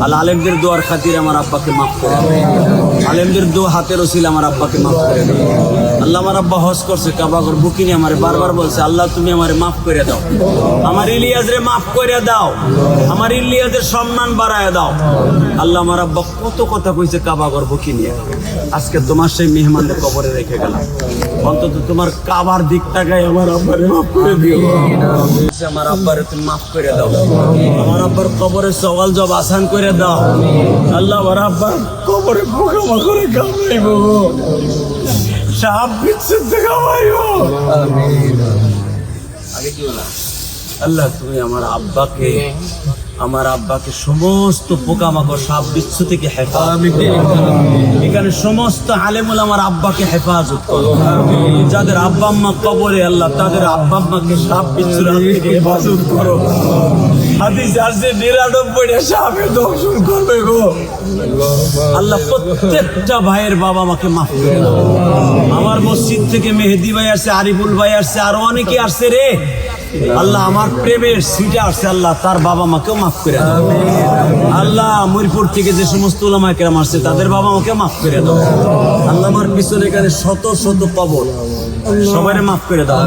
আল্লাহ আলেমদের দোয়ার খাতিরে আমার আব্বাকে মাফ করে দাও। আলেমদের দোয়া হাতের ওসিলা আমার আব্বাকে মাফ করে দাও। আল্লাহ আমার আব্বা হজ করছে, কাবাগর বুকিনি আমারে বারবার বলছে, আল্লাহ তুমি আমারে মাফ করে দাও, আমার ইলিয়াসরে মাফ করে দাও, আমার ইলিয়াসের সম্মান বাড়ায় দাও। আল্লাহ আমার আব্বা কত কথা কইছে কাবাগর বুকিনি, আজকে তোমার সেই মেহমানদের কবরে রেখে গেলাম। অন্তত তোমার কাবার দিক তাকায় আমার আব্বারে মাফ করে দিও। আমার আব্বারে তুমি মাফ করে দাও, আমার আব্বার কবরে সওয়াল জব আসান করে দাও। আল্লাহ আমার আব্বার কবরে পোকা করে কামড়াইব, সাপ বিচ্ছেদ কামাইব। আল্লাহ তুমি আমার আব্বাকে সমস্ত পোকামাকড় সাপ বিচ্ছু থেকে হেফাজত, এখানে সমস্ত আলেমুল আমার আব্বাকে হেফাজত করো। যাদের আব্বা আম্মা কবরে আল্লাহ তাদের আব্বা আম্মাকে সাপ বিচ্ছুর হাত থেকে হেফাজত করো। হাদিসে আসছে ৯৯টা সাপে দংশন করবে গো। আল্লাহ প্রত্যেকটা ভাইয়ের বাবা মাকে মাফ করে দাও। আমার মসজিদ থেকে মেহেদি ভাই আসছে, আরিফুল ভাই আসছে, আরো অনেকে আসছে রে। আল্লাহ আমার প্রেমের সিটে আসছে, আল্লাহ তার বাবা মাকেও মাফ করে দাও। আল্লাহ মরিপুর থেকে যে সমস্ত উলামা কেরাম আসছে তাদের বাবা মাকে মাফ করে দাও। আল্লাহ আমার পিছনে এখানে শত শত কবর, সবাই মাফ করে দাও।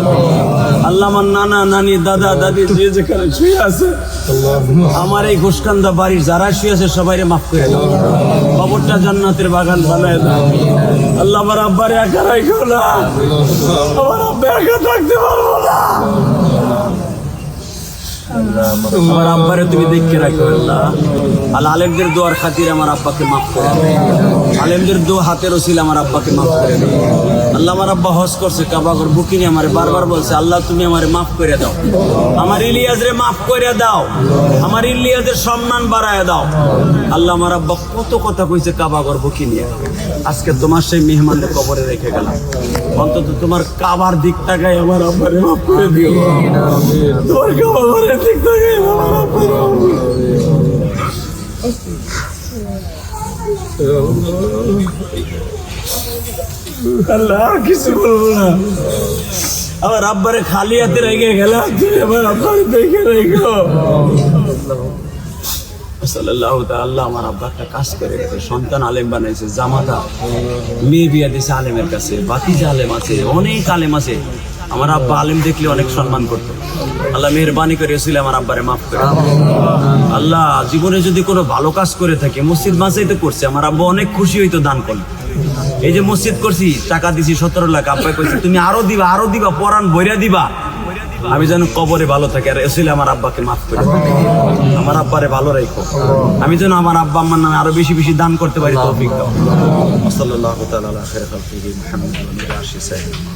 আল্লাহ আমার নানা নানি দাদা দাদি যে যেখানে শুয়ে আছে, আমার এই ঘোষকান্দা বাড়ির যারা শুয়ে আছে সবাই মাফ করে দাও। কবরটা জান্নাতের বাগান বানায় দাও। আল্লাহ আমার আব্বারে একা রাখো না, আমার আব্বা একা থাকতে পারবো না। আমার আব্বারে তুমি দেখে রাখো আল্লাহ। আল্লাহ আলেমদের দোয়ার খাতিরে আমার আব্বাকে মাফ করে দাও। আলেমদের দোয়া হাতের ওসিলা আমার আব্বাকে মাফ করে দাও। আল্লাহ আমার আব্বা হজ করছে, কাবাগর বুকিনি আমারে বারবার বলছে, আল্লাহ তুমি আমারে মাফ করে দাও, আমার ইলিয়াসরে মাফ করে দাও, আমার ইলিয়াসের সম্মান বাড়ায় দাও। আল্লাহ আমার আব্বা কত কথা কইছে কাবাগর বুকিনি, আজকে তোমার সেই মেহমানদের কবরে রেখে গেলাম। অন্তত তোমার কাবার দিক তাকায় আমার আব্বারে মাফ করে দিও। তোমার কাবাগরের দিক তাকায় আমার আব্বারে মাফ করে দিও। আল্লাহ আর কিছু বলবো না, আমার আব্বারে খালি হাতে রেখে গেলাম, তুমি আমার আব্বারে দেখে রেখো। আল্লাহ আমার আব্বা একটা কাজ করে গেছে, সন্তান আলেম বানাইছে, জামাতা মেয়ে বিয়া দিয়েছে আলেমের কাছে, বাতিজা আলেম আছে, অনেক আলেম আছে। আমার আব্বা আলেম দেখলে অনেক সম্মান করতো। আল্লাহ মেহরবানি করেছিল আমার আব্বারে মাফ করে। আল্লাহ জীবনে যদি কোনো ভালো কাজ করে থাকে, মসজিদ বাঁচাইতে করছে, আমার আব্বা অনেক খুশি হইতো দান করলে। এই যে মসজিদ করছি, টাকা দিছি ১৭ লাখ, আব্বা কইছে তুমি আরো দিবা পরান বইরা দিবা, আমি যেন কবরে ভালো থাকি। আর এসে আমার আব্বাকে মাফ করে, আমার আব্বারে ভালো রাখো, আমি যেন আমার আব্বা আম্মার নামে আরো বেশি বেশি দান করতে পারি তৌফিক দাও। সাল্লাল্লাহু তাআলা আলা খায়রি খালকিহি মুহাম্মাদ ওয়া আলিহি ওয়া সাহবিহি।